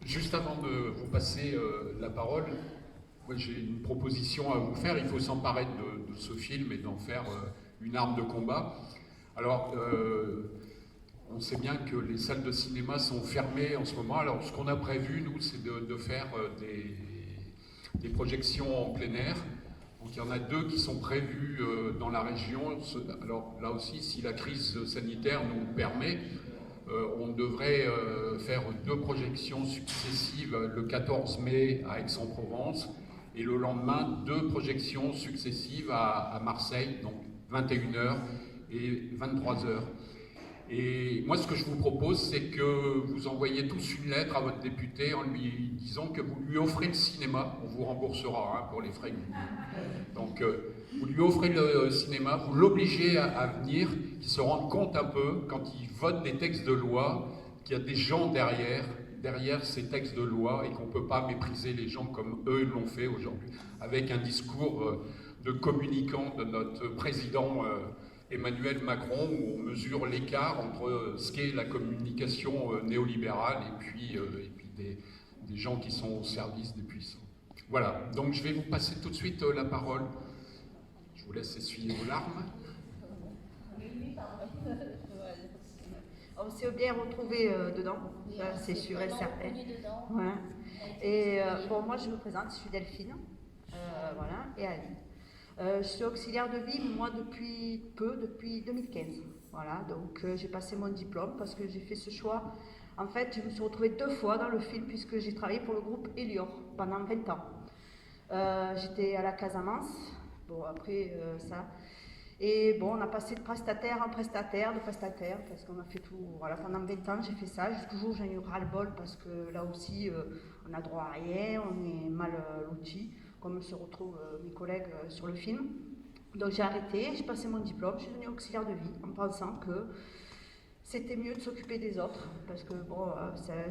Juste avant de vous passer la parole, moi j'ai une proposition à vous faire. Il faut s'emparer de ce film et d'en faire une arme de combat. Alors, on sait bien que les salles de cinéma sont fermées en ce moment. Alors, ce qu'on a prévu, nous, c'est de faire des projections en plein air. Donc, il y en a 2 qui sont prévues dans la région. Alors, là aussi, si la crise sanitaire nous le permet, on devrait faire 2 projections successives le 14 mai à Aix-en-Provence et le lendemain 2 projections successives à Marseille, donc 21h et 23h. Et moi, ce que je vous propose, c'est que vous envoyez tous une lettre à votre député en lui disant que vous lui offrez le cinéma. On vous remboursera pour les frais. Donc, vous lui offrez le cinéma, vous l'obligez à venir, qu'il se rende compte un peu, quand il vote des textes de loi, qu'il y a des gens derrière ces textes de loi et qu'on ne peut pas mépriser les gens comme eux l'ont fait aujourd'hui, avec un discours de communicant de notre président Emmanuel Macron, où on mesure l'écart entre ce qu'est la communication néolibérale et puis des gens qui sont au service des puissants. Voilà, donc je vais vous passer tout de suite la parole. Je vous laisse essuyer vos larmes. On s'est bien retrouvé dedans, c'est sûr et certain. Ouais. Et bon, moi je me présente, je suis Delphine, voilà, et Ali. Je suis auxiliaire de vie, moi depuis 2015. Voilà, donc j'ai passé mon diplôme parce que j'ai fait ce choix. En fait, je me suis retrouvée 2 fois dans le film puisque j'ai travaillé pour le groupe Elior pendant 20 ans. J'étais à la Casamance, bon après ça. Et bon, on a passé de prestataire en prestataire, parce qu'on a fait tout, voilà, pendant 20 ans j'ai fait ça, toujours j'ai eu ras-le-bol parce que là aussi on a droit à rien, on est mal loti, comme se retrouvent mes collègues sur le film. Donc j'ai arrêté, j'ai passé mon diplôme, je suis devenue auxiliaire de vie en pensant que c'était mieux de s'occuper des autres, parce que bon,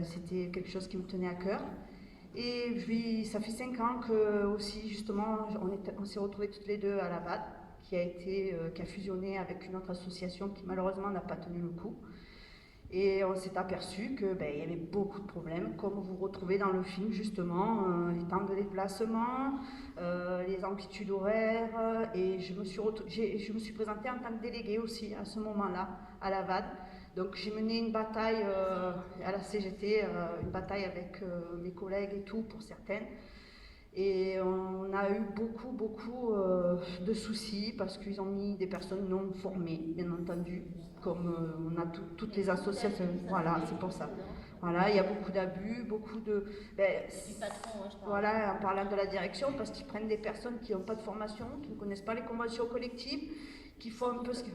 c'était quelque chose qui me tenait à cœur. Et puis ça fait 5 ans que aussi justement on s'est retrouvés toutes les deux à la VAD, qui a fusionné avec une autre association qui malheureusement n'a pas tenu le coup. Et on s'est aperçu que il y avait beaucoup de problèmes, comme vous retrouvez dans le film justement, les temps de déplacement, les amplitudes horaires, et je me suis présentée en tant que déléguée aussi à ce moment-là à la VAD. Donc j'ai mené une bataille à la CGT, une bataille avec mes collègues et tout pour certaines. Et on a eu beaucoup de soucis parce qu'ils ont mis des personnes non formées, bien entendu, comme on a toutes les associations. Voilà, c'est pour ça. Voilà, il y a beaucoup d'abus, beaucoup de... voilà, en parlant de la direction, parce qu'ils prennent des personnes qui n'ont pas de formation, qui ne connaissent pas les conventions collectives, qui font un peu ce que...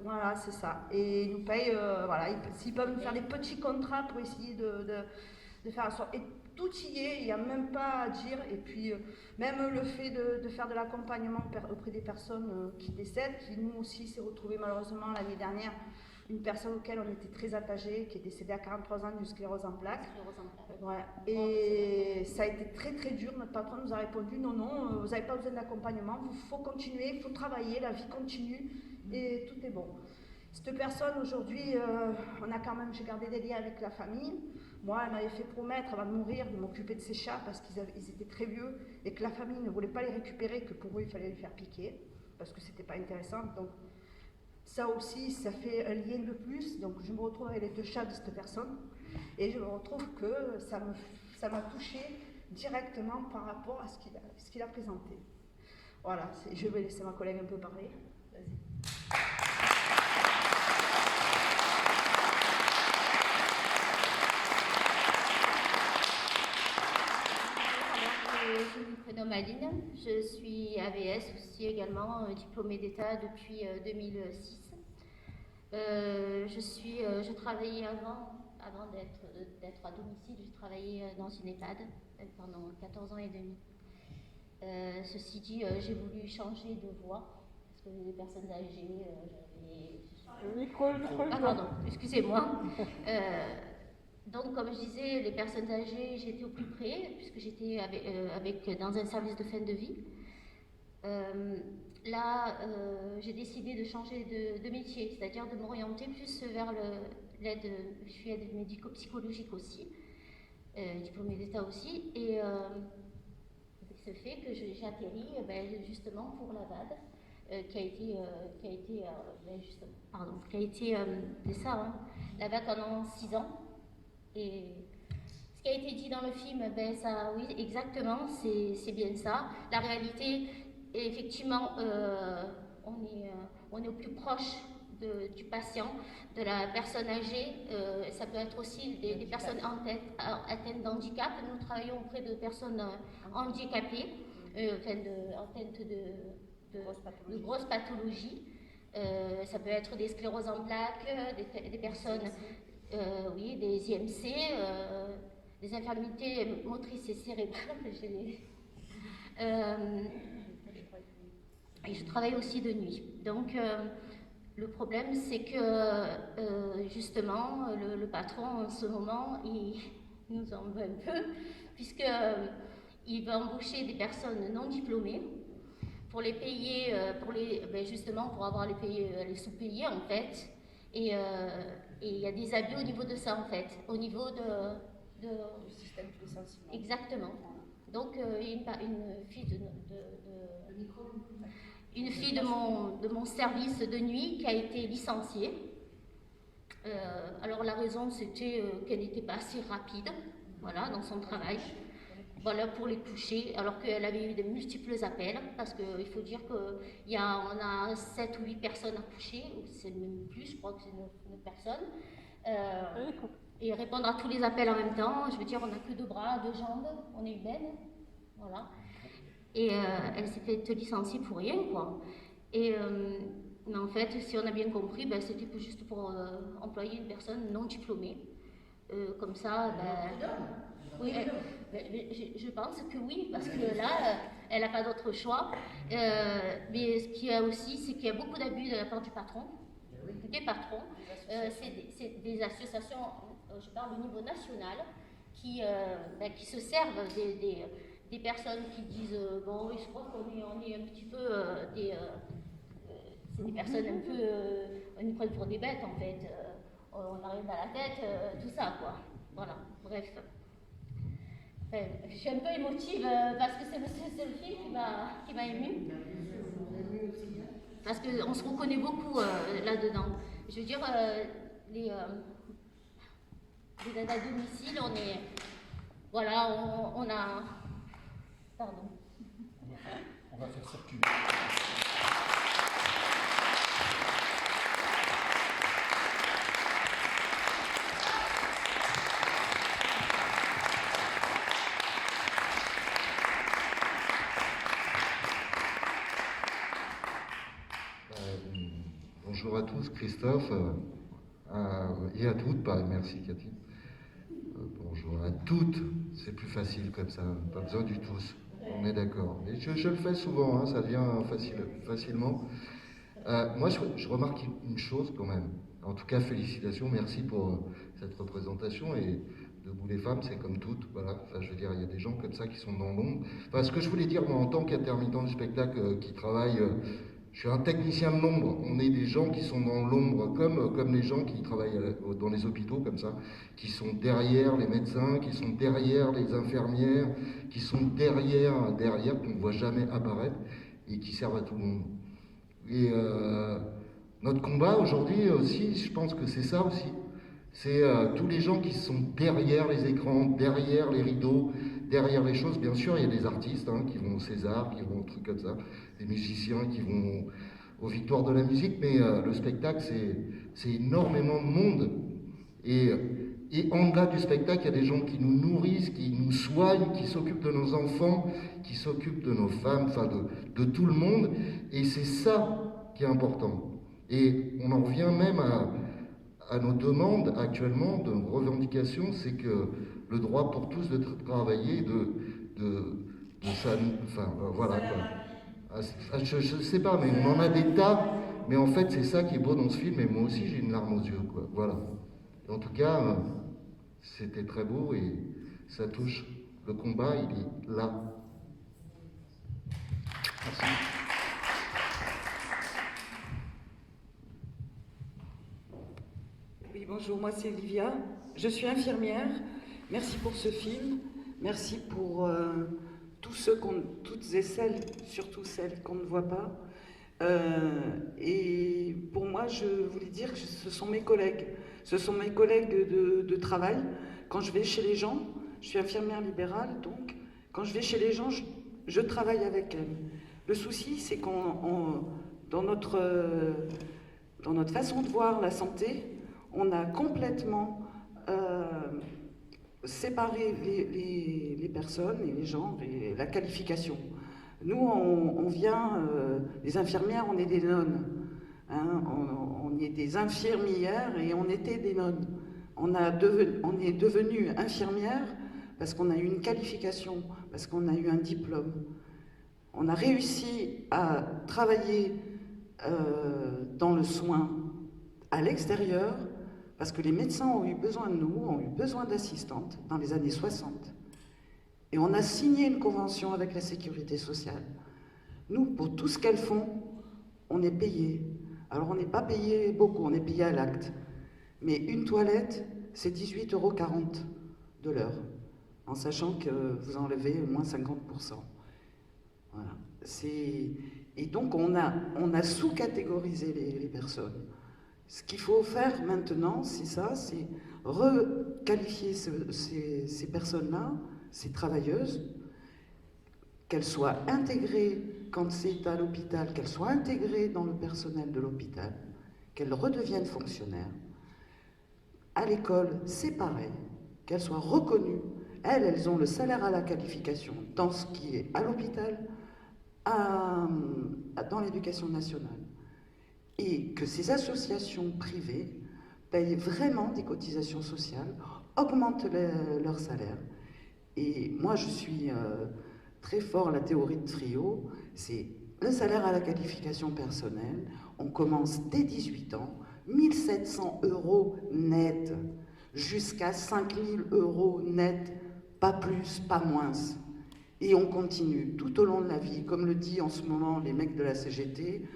Voilà, c'est ça. Et ils nous payent, voilà, s'ils peuvent nous faire des petits contrats pour essayer de faire en sorte... Et tout y est, il n'y a même pas à dire. Et puis, même le fait de faire de l'accompagnement auprès des personnes qui décèdent, qui nous aussi s'est retrouvé malheureusement l'année dernière, une personne auquel on était très attachés, qui est décédée à 43 ans d'une sclérose en plaques. Ouais. Et ça a été très dur. Notre patron nous a répondu non, vous n'avez pas besoin d'accompagnement, il faut continuer, il faut travailler, la vie continue et tout est bon. Cette personne aujourd'hui, j'ai gardé des liens avec la famille. Moi, elle m'avait fait promettre avant de mourir de m'occuper de ses chats parce qu'ils étaient très vieux et que la famille ne voulait pas les récupérer, que pour eux il fallait les faire piquer parce que c'était pas intéressant. Donc ça aussi, ça fait un lien de plus. Donc je me retrouve avec les 2 chats de cette personne et je me retrouve que ça m'a touchée directement par rapport à ce qu'il a présenté. Voilà, je vais laisser ma collègue un peu parler. Vas-y. Je me prénomme Aline, je suis AVS aussi également, diplômée d'État depuis 2006. Je travaillais avant d'être à domicile, j'ai travaillé dans une EHPAD pendant 14 ans et demi. Ceci dit, j'ai voulu changer de voie, parce que les personnes âgées, Ah pardon, excusez-moi. Donc, comme je disais, les personnes âgées, j'étais au plus près, puisque j'étais dans un service de fin de vie. J'ai décidé de changer de métier, c'est-à-dire de m'orienter plus vers l'aide, je suis aide médico-psychologique aussi. diplômée d'État aussi, et ce fait que j'ai atterri justement pour la VAD, qui a été c'est ça, hein, la VAD pendant 6 ans. Et ce qui a été dit dans le film, ça, oui, exactement, c'est bien ça. La réalité, effectivement, on est au plus proche du patient, de la personne âgée. Ça peut être aussi des personnes atteintes d'handicap. Nous travaillons auprès de personnes handicapées, atteintes de grosses pathologies. Ça peut être des scléroses en plaques, des personnes, oui, des IMC, des infirmités motrices et cérébrales. Et je travaille aussi de nuit. Donc, le problème, c'est que, justement, le patron, en ce moment, il nous en veut un peu, puisqu'il va embaucher des personnes non diplômées pour les payer, justement, pour avoir les sous-payés, en fait. Et il y a des abus au niveau de ça, en fait, au niveau du système de licenciement. Exactement. Donc, une fille de mon service de nuit qui a été licenciée. Alors la raison, c'était qu'elle n'était pas assez rapide, voilà, dans son travail, voilà, pour les coucher, alors qu'elle avait eu de multiples appels, parce qu'il faut dire qu'on a 7 ou 8 personnes à coucher, ou c'est même plus, je crois que c'est 9 personnes, et répondre à tous les appels en même temps. Je veux dire, on n'a que 2 bras, 2 jambes, on est humaine, voilà. Et elle s'est fait licencier pour rien, quoi. Et mais en fait, si on a bien compris, c'était juste pour employer une personne non diplômée. Comme ça, oui, je pense que oui, parce que là, elle n'a pas d'autre choix. Mais ce qu'il y a aussi, c'est qu'il y a beaucoup d'abus de la part du patron, des patrons. C'est des associations, je parle au niveau national, qui se servent des personnes qui disent bon, oui, je crois qu'on est un petit peu c'est des personnes un peu on nous prend pour des bêtes, en fait, on arrive à la tête, tout ça, quoi. Voilà, bref. Je suis un peu émotive parce que c'est le film qui m'a émue, parce qu'on se reconnaît beaucoup là-dedans. Je veux dire, les aides à domicile, voilà, on a... Pardon. On va faire circuler. Bonjour à tous, Christophe, et à toutes, merci Cathy. Bonjour à toutes, c'est plus facile comme ça, pas besoin du tous, on est d'accord. Et je le fais souvent, hein, ça vient facilement. Moi, je remarque une chose quand même. En tout cas, félicitations, merci pour cette représentation. Et Debout les femmes, c'est comme toutes, voilà. Enfin, je veux dire, il y a des gens comme ça qui sont dans l'ombre. Enfin, ce que je voulais dire, moi, en tant qu'intermittent du spectacle qui travaille, je suis un technicien de l'ombre. On est des gens qui sont dans l'ombre, comme les gens qui travaillent dans les hôpitaux, comme ça, qui sont derrière les médecins, qui sont derrière les infirmières, qui sont derrière, qu'on ne voit jamais apparaître, et qui servent à tout le monde. Et notre combat aujourd'hui aussi, je pense que c'est ça aussi. C'est tous les gens qui sont derrière les écrans, derrière les rideaux, derrière les choses. Bien sûr, il y a des artistes qui vont au César, qui vont au truc comme ça, des musiciens qui vont aux victoires de la musique, mais le spectacle, c'est énormément de monde. Et en delà du spectacle, il y a des gens qui nous nourrissent, qui nous soignent, qui s'occupent de nos enfants, qui s'occupent de nos femmes, enfin de tout le monde. Et c'est ça qui est important. Et on en revient même à nos demandes actuellement, de nos revendications, c'est que le droit pour tous de travailler, voilà quoi. Je ne sais pas, mais on en a des tas, mais en fait c'est ça qui est beau dans ce film, et moi aussi j'ai une larme aux yeux, quoi. Voilà. En tout cas, c'était très beau et ça touche. Le combat, il est là. Merci. Oui, bonjour, moi c'est Olivia. Je suis infirmière Merci pour ce film, merci pour toutes et celles, surtout celles qu'on ne voit pas. Et pour moi, je voulais dire que ce sont mes collègues de travail. Quand je vais chez les gens, je suis infirmière libérale, donc quand je vais chez les gens, je travaille avec elles. Le souci, c'est dans notre façon de voir la santé, on a complètement séparé les personnes et les gens et la qualification. Nous, on vient, les infirmières, on est des nonnes. Hein, on est des infirmières et on était des nonnes. On est devenu infirmière parce qu'on a eu une qualification, parce qu'on a eu un diplôme. On a réussi à travailler dans le soin à l'extérieur parce que les médecins ont eu besoin de nous, ont eu besoin d'assistantes dans les années 60. Et on a signé une convention avec la sécurité sociale. Nous, pour tout ce qu'elles font, on est payé. Alors on n'est pas payé beaucoup, on est payé à l'acte. Mais une toilette, c'est 18,40 € de l'heure, en sachant que vous enlevez au moins 50%. Voilà. Et donc on a sous-catégorisé les personnes. Ce qu'il faut faire maintenant, c'est ça, c'est requalifier ces personnes-là, ces travailleuses, qu'elles soient intégrées quand c'est à l'hôpital, qu'elles soient intégrées dans le personnel de l'hôpital, qu'elles redeviennent fonctionnaires. À l'école, c'est pareil, qu'elles soient reconnues. Elles ont le salaire à la qualification dans ce qui est à l'hôpital, dans l'éducation nationale. Et que ces associations privées payent vraiment des cotisations sociales, augmentent leur salaire. Et moi, je suis très fort à la théorie de trio, c'est le salaire à la qualification personnelle. On commence dès 18 ans, 1 700 € net, jusqu'à 5 000 € net, pas plus, pas moins. Et on continue tout au long de la vie. Comme le dit en ce moment les mecs de la CGT,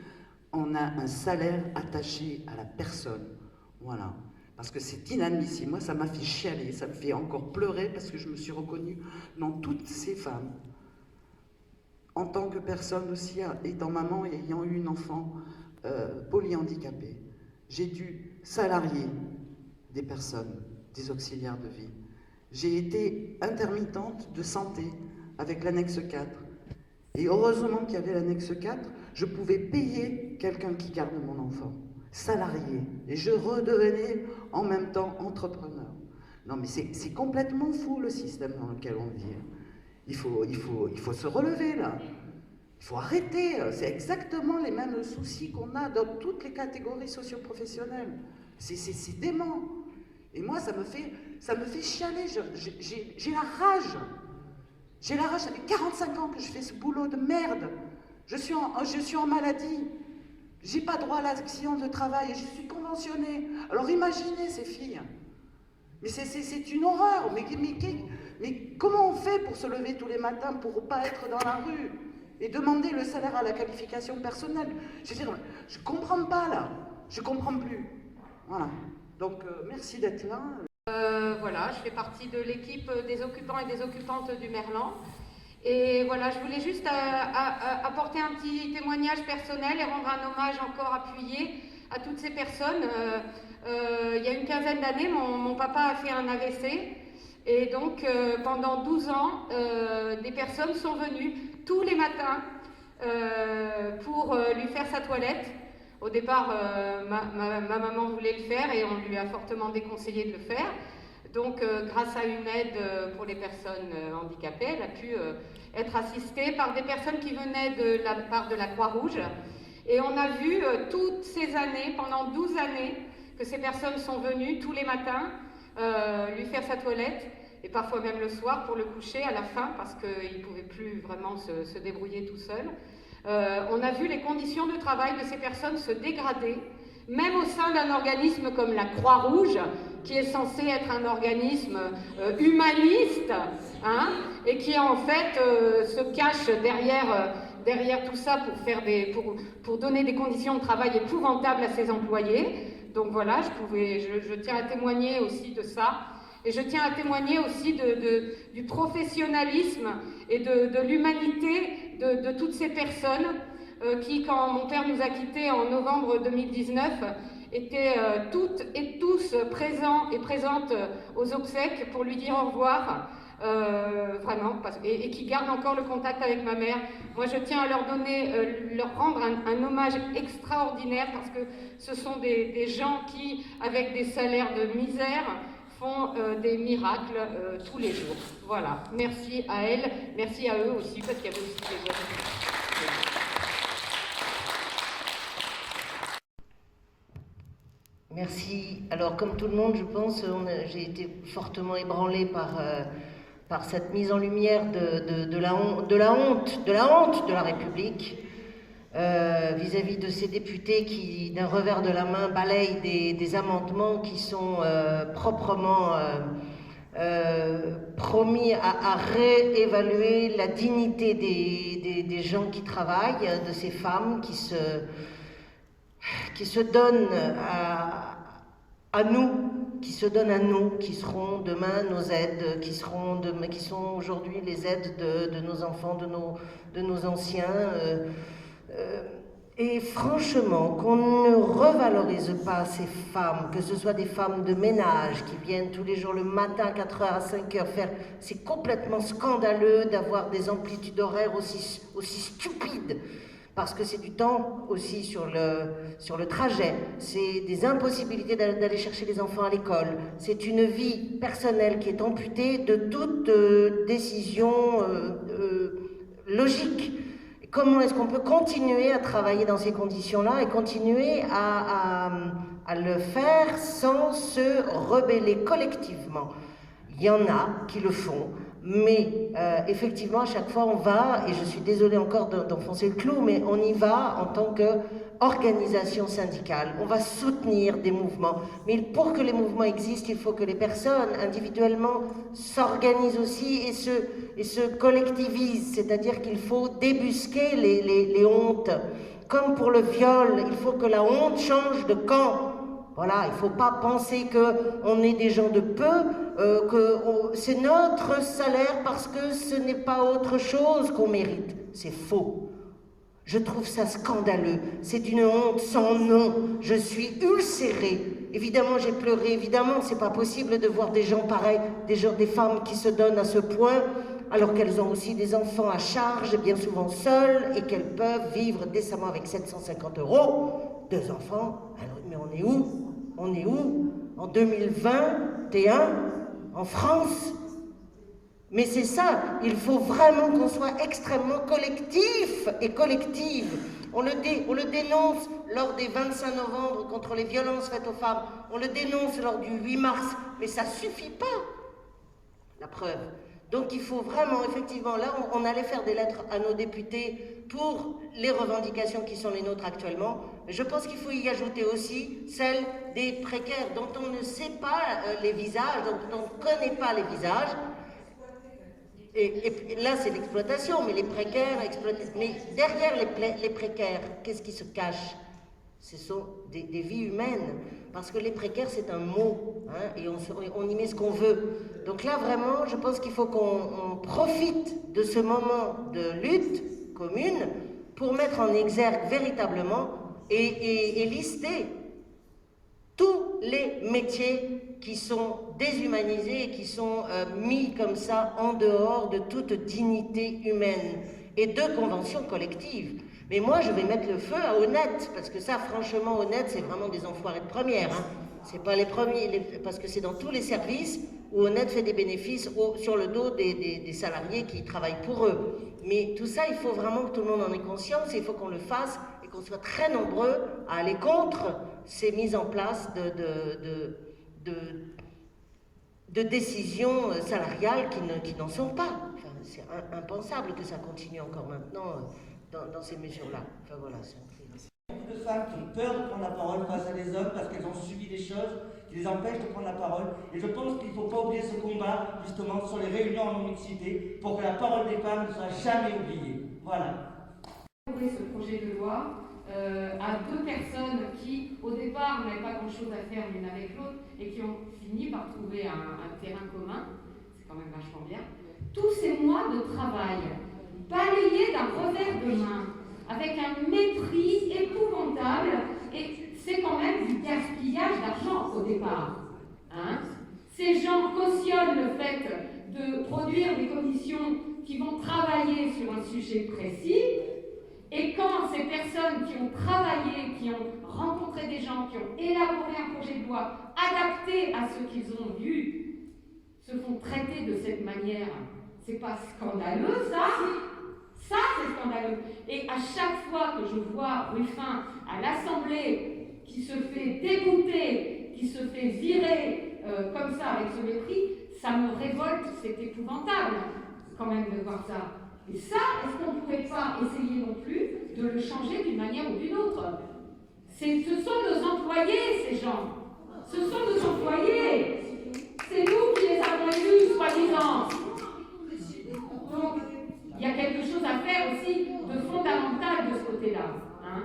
on a un salaire attaché à la personne. Voilà. Parce que c'est inadmissible. Moi, ça m'a fait chialer, ça me fait encore pleurer parce que je me suis reconnue dans toutes ces femmes. En tant que personne aussi, étant maman et ayant eu une enfant polyhandicapée, j'ai dû salarier des personnes, des auxiliaires de vie. J'ai été intermittente de santé avec l'annexe 4. Et heureusement qu'il y avait l'annexe 4, je pouvais payer quelqu'un qui garde mon enfant, salarié. Et je redevenais en même temps entrepreneur. Non mais c'est complètement fou le système dans lequel on vit. Il faut se relever là. Il faut arrêter. C'est exactement les mêmes soucis qu'on a dans toutes les catégories socio-professionnelles. C'est dément. Et moi, ça me fait chialer. J'ai la rage. J'ai la rage. Ça fait 45 ans que je fais ce boulot de merde. Je suis en maladie. J'ai pas droit à l'accident de travail et je suis conventionnée. Alors imaginez ces filles. Mais c'est une horreur. Mais comment on fait pour se lever tous les matins pour ne pas être dans la rue et demander le salaire à la qualification personnelle? Je veux dire, je comprends pas là. Je comprends plus. Voilà. Donc merci d'être là. Voilà, je fais partie de l'équipe des occupants et des occupantes du Merlan. Et voilà, je voulais juste apporter un petit témoignage personnel et rendre un hommage encore appuyé à toutes ces personnes. Il y a une quinzaine d'années, mon papa a fait un AVC. Et donc, pendant 12 ans, des personnes sont venues tous les matins pour lui faire sa toilette. Au départ, ma maman voulait le faire et on lui a fortement déconseillé de le faire. Donc, grâce à une aide pour les personnes handicapées, elle a pu être assistée par des personnes qui venaient de la part de la Croix-Rouge. Et on a vu toutes ces années, pendant 12 années, que ces personnes sont venues tous les matins lui faire sa toilette, et parfois même le soir pour le coucher à la fin, parce qu'il ne pouvait plus vraiment se débrouiller tout seul. On a vu les conditions de travail de ces personnes se dégrader, même au sein d'un organisme comme la Croix-Rouge, qui est censé être un organisme humaniste, hein, et qui en fait se cache derrière tout ça pour donner des conditions de travail épouvantables à ses employés. Donc voilà, je tiens à témoigner aussi de ça. Et je tiens à témoigner aussi du professionnalisme et de l'humanité de toutes ces personnes qui, quand mon père nous a quittés en novembre 2019, étaient toutes et tous présents et présentes aux obsèques pour lui dire au revoir. Vraiment, et qui gardent encore le contact avec ma mère. Moi, je tiens à leur rendre un hommage extraordinaire parce que ce sont des gens qui, avec des salaires de misère, font des miracles tous les jours. Voilà. Merci à elles, merci à eux aussi, parce qu'il y avait aussi des autres. Merci. Alors, comme tout le monde, je pense, j'ai été fortement ébranlée par cette mise en lumière de la honte de la République vis-à-vis de ces députés qui, d'un revers de la main, balayent des amendements qui sont proprement promis à réévaluer la dignité des gens qui travaillent, de ces femmes qui se donnent à nous, qui seront demain nos aides, qui sont aujourd'hui les aides de nos enfants, de nos anciens. Et franchement, qu'on ne revalorise pas ces femmes, que ce soit des femmes de ménage qui viennent tous les jours le matin, 4h à 5h faire, c'est complètement scandaleux d'avoir des amplitudes horaires aussi stupides. Parce que c'est du temps aussi sur le trajet, c'est des impossibilités d'aller chercher les enfants à l'école, c'est une vie personnelle qui est amputée de toute décision logique. Comment est-ce qu'on peut continuer à travailler dans ces conditions-là et continuer à le faire sans se rebeller collectivement? Il y en a qui le font. Mais effectivement, à chaque fois, on va, et je suis désolée encore d'enfoncer le clou, mais on y va en tant qu'organisation syndicale. On va soutenir des mouvements. Mais pour que les mouvements existent, il faut que les personnes individuellement s'organisent aussi et se collectivisent. C'est-à-dire qu'il faut débusquer les hontes. Comme pour le viol, il faut que la honte change de camp. Voilà, il ne faut pas penser qu'on est des gens de peu, que c'est notre salaire parce que ce n'est pas autre chose qu'on mérite. C'est faux. Je trouve ça scandaleux. C'est d'une honte sans nom. Je suis ulcérée. Évidemment, j'ai pleuré. Évidemment, c'est pas possible de voir des gens pareils, des femmes qui se donnent à ce point, alors qu'elles ont aussi des enfants à charge, bien souvent seules, et qu'elles peuvent vivre décemment avec 750 €. 2 enfants. Alors, mais on est où? On est où? En 2021, en France? Mais c'est ça, il faut vraiment qu'on soit extrêmement collectif et collective. On le dénonce lors des 25 novembre contre les violences faites aux femmes, on le dénonce lors du 8 mars, mais ça ne suffit pas, la preuve. Donc il faut vraiment, effectivement, là on allait faire des lettres à nos députés pour les revendications qui sont les nôtres actuellement. Je pense qu'il faut y ajouter aussi celles des précaires dont on ne sait pas les visages, dont on ne connaît pas les visages. Et là c'est l'exploitation, mais les précaires exploités. Mais derrière les précaires, qu'est-ce qui se cache? Ce sont des vies humaines, parce que les précaires c'est un mot, hein, et on y met ce qu'on veut. Donc là vraiment, je pense qu'il faut qu'on profite de ce moment de lutte commune pour mettre en exergue véritablement et lister tous les métiers qui sont déshumanisés et qui sont mis comme ça en dehors de toute dignité humaine et de conventions collectives. Mais moi, je vais mettre le feu à Honnête, parce que ça, franchement, Honnête, c'est vraiment des enfoirés de première. Hein. C'est pas les premiers, parce que c'est dans tous les services où Honnête fait des bénéfices sur le dos des salariés qui travaillent pour eux. Mais tout ça, il faut vraiment que tout le monde en ait conscience, et il faut qu'on le fasse, et qu'on soit très nombreux à aller contre ces mises en place de décisions salariales qui n'en sont pas. Enfin, c'est impensable que ça continue encore maintenant dans ces mesures-là. Enfin voilà, c'est un cri. Beaucoup de femmes qui ont peur de prendre la parole face à des hommes parce qu'elles ont subi des choses qui les empêchent de prendre la parole. Et je pense qu'il ne faut pas oublier ce combat, justement, sur les réunions en non-mixité, pour que la parole des femmes ne soit jamais oubliée. Voilà. Ce projet de loi à 2 personnes qui, au départ, n'avaient pas grand-chose choses à faire l'une avec l'autre et qui ont fini par trouver un terrain commun, c'est quand même vachement bien. Tous ces mois de travail, balayés d'un revers de main, avec un mépris épouvantable, et c'est quand même du gaspillage d'argent au départ. Hein? Ces gens cautionnent le fait de produire des commissions qui vont travailler sur un sujet précis, et quand ces personnes qui ont travaillé, qui ont rencontré des gens, qui ont élaboré un projet de loi adapté à ce qu'ils ont vu, se font traiter de cette manière, c'est pas scandaleux ça? Ça c'est scandaleux. Et à chaque fois que je vois Ruffin à l'Assemblée qui se fait dégoûter, qui se fait virer comme ça avec ce mépris, ça me révolte, c'est épouvantable quand même de voir ça. Et ça, est-ce qu'on ne pourrait pas essayer non plus de le changer d'une manière ou d'une autre? Ce sont nos employés, ces gens. Ce sont nos employés. C'est nous qui les avons élus, soi-disant. Donc, il y a quelque chose à faire aussi de fondamental de ce côté-là. Hein?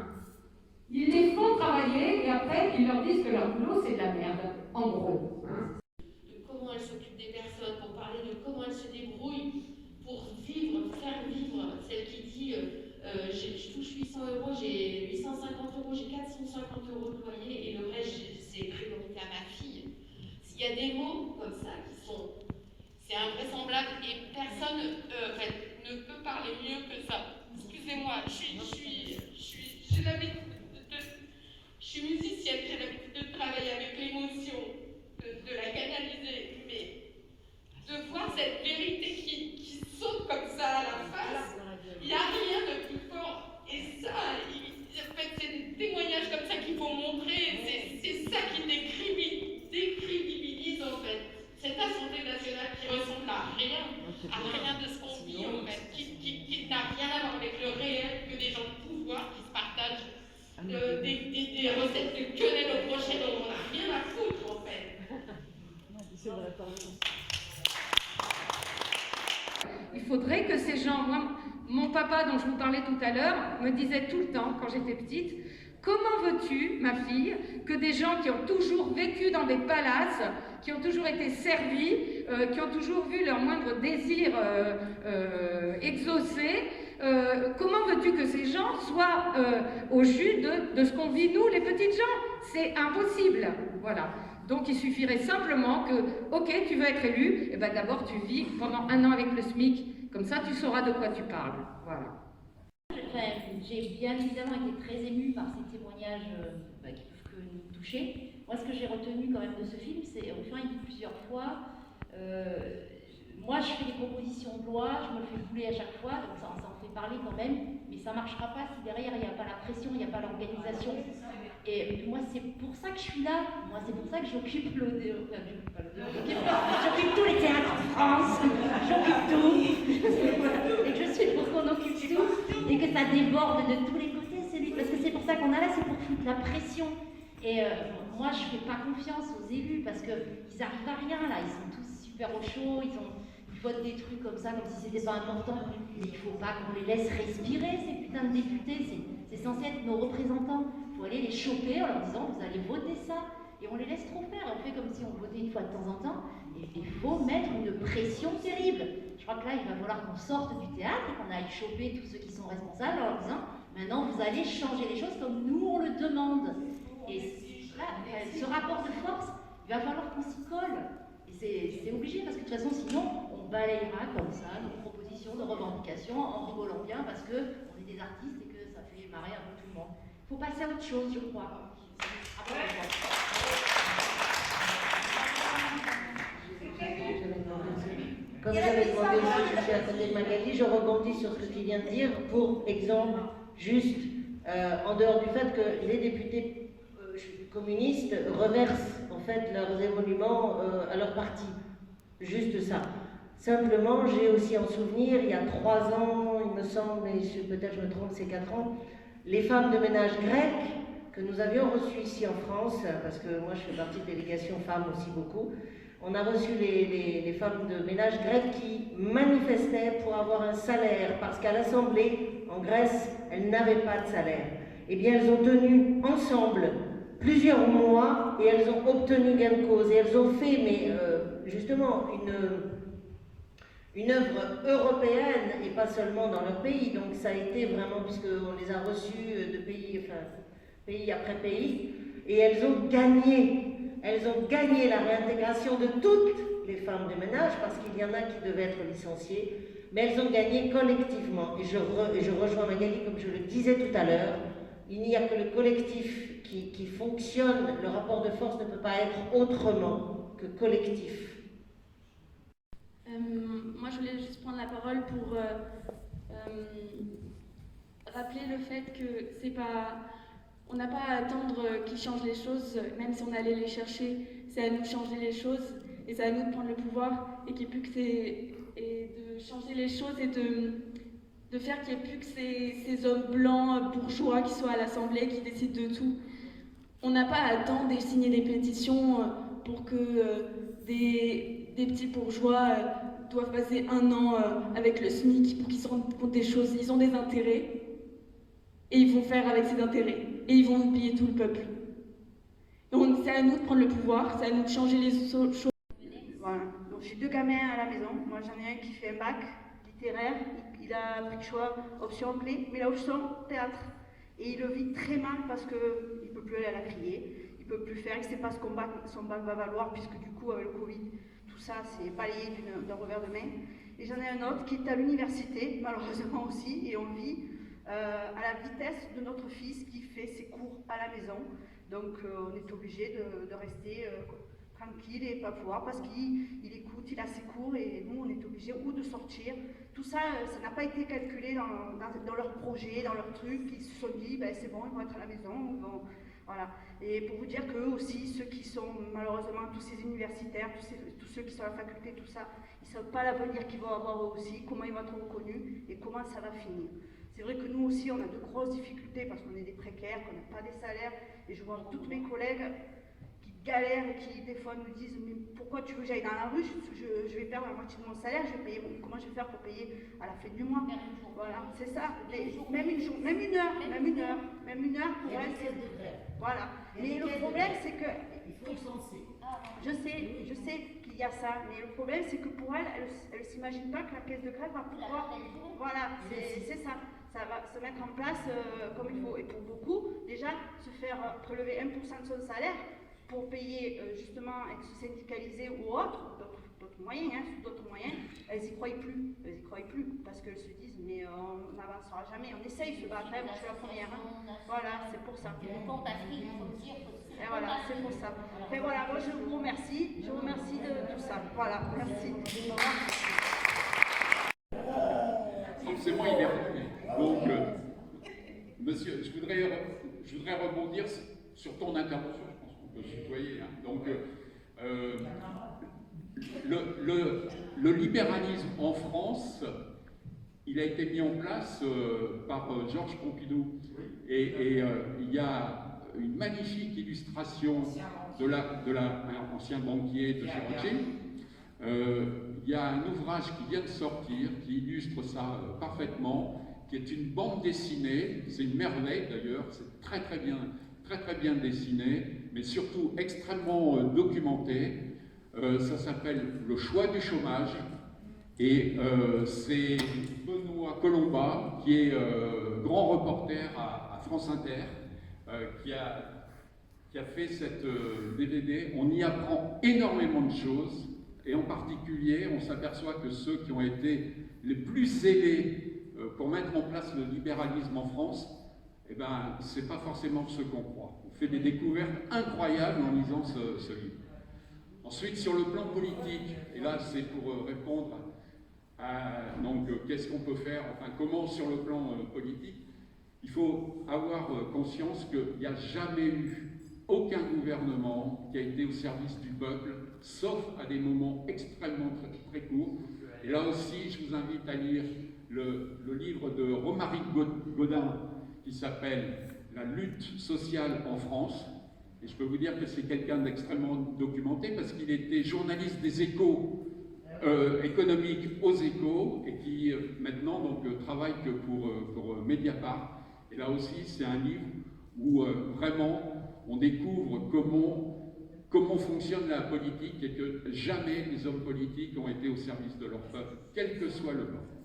Ils les font travailler et après, ils leur disent que leur boulot, c'est de la merde, en gros. Hein? De comment elles s'occupent des personnes, pour parler de comment elles se débrouillent pour vivre, faire vivre. Celle qui dit je touche 800 €, j'ai 850 €, j'ai 450 € de loyer et le reste, c'est priorité à ma fille. S'il y a des mots comme ça qui sont... C'est invraisemblable et personne ne peut parler mieux que ça. Excusez-moi, j'ai l'habitude je suis musicienne, j'ai l'habitude de travailler avec l'émotion, de la canaliser, mais de voir cette vérité qui saute comme ça à la face, il n'y a rien de plus fort. Et ça, en fait, c'est des témoignages comme ça qu'il faut montrer, c'est ça qui décrédibilise en fait. Cette Assemblée nationale qui ressemble à rien de ce qu'on vit en fait, qui n'a rien à voir avec le réel, que des gens de pouvoir qui se partagent des recettes de quenelle au crochet dont on n'a rien à foutre en fait. C'est vrai, il faudrait que ces gens, moi, mon papa dont je vous parlais tout à l'heure, me disait tout le temps quand j'étais petite, comment veux-tu, ma fille, que des gens qui ont toujours vécu dans des palaces, qui ont toujours été servis, qui ont toujours vu leur moindre désir exaucé, comment veux-tu que ces gens soient au jus de ce qu'on vit nous, les petites gens? C'est impossible, voilà. Donc il suffirait simplement que, ok, tu veux être élu, et ben d'abord tu vis pendant 1 an avec le SMIC, comme ça tu sauras de quoi tu parles, voilà. J'ai bien évidemment été très émue par ces témoignages qui peuvent que nous toucher. Moi, ce que j'ai retenu quand même de ce film, c'est, Ruffin, il dit plusieurs fois, moi je fais des propositions de loi, je me fais bouler à chaque fois, donc ça en fait parler quand même, mais ça ne marchera pas si derrière il n'y a pas la pression, il n'y a pas l'organisation. Et moi, c'est pour ça que je suis là, moi c'est pour ça que j'occupe j'occupe tous les théâtres en France, j'occupe tout, et que je suis pour qu'on occupe tout, et que ça déborde de tous les côtés, c'est lui, parce que c'est pour ça qu'on a là, c'est pour foutre la pression. Et moi, je ne fais pas confiance aux élus parce qu'ils n'arrivent à rien là, ils sont tous super au chaud, ils votent des trucs comme ça, comme si c'était pas important. Mais il ne faut pas qu'on les laisse respirer, ces putains de députés, c'est censé être nos représentants. Il faut aller les choper en leur disant vous allez voter ça. Et on les laisse trop faire, on fait comme si on votait une fois de temps en temps. Et il faut mettre une pression terrible. Je crois que là, il va falloir qu'on sorte du théâtre et qu'on aille choper tous ceux qui sont responsables en leur disant maintenant vous allez changer les choses comme nous on le demande. Et là, ce rapport de force, il va falloir qu'on s'y colle. Et c'est obligé, parce que de toute façon, sinon, on balayera comme ça nos propositions, nos revendications, en rigolant bien, parce qu'on est des artistes et que ça fait marrer un peu tout le monde. Il faut passer à autre chose, je crois. Comme j'avais demandé aussi, je suis à côté de Magali, je rebondis sur ce que tu viens de dire. Pour exemple, juste, en dehors du fait que les députés communistes reversent en fait leurs émoluments à leur parti. Juste ça. Simplement, j'ai aussi en souvenir, il y a 3 ans, il me semble, et peut-être je me trompe, c'est 4 ans, les femmes de ménage grecques que nous avions reçues ici en France, parce que moi je fais partie de délégation femmes aussi beaucoup, on a reçu les femmes de ménage grecques qui manifestaient pour avoir un salaire, parce qu'à l'Assemblée, en Grèce, elles n'avaient pas de salaire. Eh bien, elles ont tenu ensemble plusieurs mois et elles ont obtenu gain de cause. Et elles ont fait, mais justement, une œuvre européenne et pas seulement dans leur pays. Donc ça a été vraiment, puisqu'on les a reçues de pays, enfin, pays après pays, et elles ont gagné. Elles ont gagné la réintégration de toutes les femmes de ménage, parce qu'il y en a qui devaient être licenciées, mais elles ont gagné collectivement. Et je rejoins Magali, comme je le disais tout à l'heure, il n'y a que le collectif qui fonctionne, le rapport de force ne peut pas être autrement que collectif. Moi, je voulais juste prendre la parole pour rappeler le fait que c'est pas, on n'a pas à attendre qu'ils changent les choses, même si on allait les chercher, c'est à nous de changer les choses et c'est à nous de prendre le pouvoir et qu'il n'y ait plus que de changer les choses et de faire qu'il n'y ait plus que ces hommes blancs bourgeois qui soient à l'Assemblée, qui décident de tout. On n'a pas à attendre et signer des pétitions pour que des petits bourgeois doivent passer 1 an avec le SMIC pour qu'ils se rendent compte des choses. Ils ont des intérêts et ils vont faire avec ces intérêts et ils vont oublier tout le peuple. Donc c'est à nous de prendre le pouvoir, c'est à nous de changer les choses. Voilà. Donc j'ai 2 gamins à la maison. Moi j'en ai un qui fait un bac littéraire, il a pris le choix option anglais, mais la option théâtre. Et il le vit très mal parce qu'il ne peut plus aller à la criée, il ne peut plus faire, il ne sait pas ce qu'on son bac va valoir, puisque du coup avec le Covid, tout ça c'est balayé d'un revers de main. Et j'en ai un autre qui est à l'université, malheureusement aussi, et on vit à la vitesse de notre fils qui fait ses cours à la maison. Donc on est obligé de rester tranquille et pas pouvoir parce qu'il écoute, il a ses cours et nous on est obligé ou de sortir. Tout ça, ça n'a pas été calculé dans leur projet, dans leur truc. Ils se sont dit, ben, c'est bon, ils vont être à la maison. Voilà. Et pour vous dire qu'eux aussi, ceux qui sont malheureusement tous ces universitaires, tous ceux qui sont à la faculté, tout ça, ils ne savent pas l'avenir qu'ils vont avoir eux aussi, comment ils vont être reconnus et comment ça va finir. C'est vrai que nous aussi, on a de grosses difficultés parce qu'on est des précaires, qu'on n'a pas des salaires. Et je vois toutes mes collègues qui galèrent et qui des fois nous disent mais pourquoi tu veux que j'aille dans la rue, je vais perdre la moitié de mon salaire, je vais payer, comment je vais faire pour payer à la fin du mois. Voilà, c'est ça. Même une heure pour elle, c'est... Voilà. Mais le problème c'est que... Je sais qu'il y a ça, mais le problème c'est que pour elle, elle ne s'imagine pas que la caisse de grève va pouvoir... Voilà, c'est ça. Ça va se mettre en place comme il faut. Et pour beaucoup, déjà, se faire prélever 1% de son salaire pour payer justement, être syndicalisé ou autre, d'autres moyens, d'autres moyens, elles n'y croient plus. Elles n'y croient plus parce qu'elles se disent mais on n'avancera jamais. On essaye de se battre, moi je suis la première. Voilà, c'est pour ça. Et voilà, c'est pour ça. Et voilà, moi je vous remercie. Je vous remercie de tout ça. Voilà, merci. Forcément, il est revenu. Donc, monsieur, je voudrais rebondir sur ton intervention, je pense qu'on peut se tutoyer. Hein. Donc, le libéralisme en France, il a été mis en place par Georges Pompidou. Et il y a une magnifique illustration de ancien banquier de chez Rothschild. Il y a un ouvrage qui vient de sortir, qui illustre ça parfaitement, qui est une bande dessinée, c'est une merveille d'ailleurs, c'est très très bien dessiné, mais surtout extrêmement documenté. Ça s'appelle Le choix du chômage, et c'est Benoît Colomba, qui est grand reporter à France Inter, qui a fait cette DVD. On y apprend énormément de choses. Et en particulier, on s'aperçoit que ceux qui ont été les plus zélés pour mettre en place le libéralisme en France, eh ben, ce n'est pas forcément ce qu'on croit. On fait des découvertes incroyables en lisant ce livre. Ensuite, sur le plan politique, et là c'est pour répondre à donc qu'est-ce qu'on peut faire, enfin comment sur le plan politique, il faut avoir conscience qu'il n'y a jamais eu aucun gouvernement qui a été au service du peuple, sauf à des moments extrêmement très courts. Et là aussi, je vous invite à lire le livre de Romaric Gaudin qui s'appelle « La lutte sociale en France ». Et je peux vous dire que c'est quelqu'un d'extrêmement documenté parce qu'il était journaliste des Échos économiques aux Échos et qui maintenant donc, travaille que pour Mediapart. Et là aussi, c'est un livre où vraiment on découvre comment fonctionne la politique et que jamais les hommes politiques ont été au service de leur peuple, quel que soit le bord.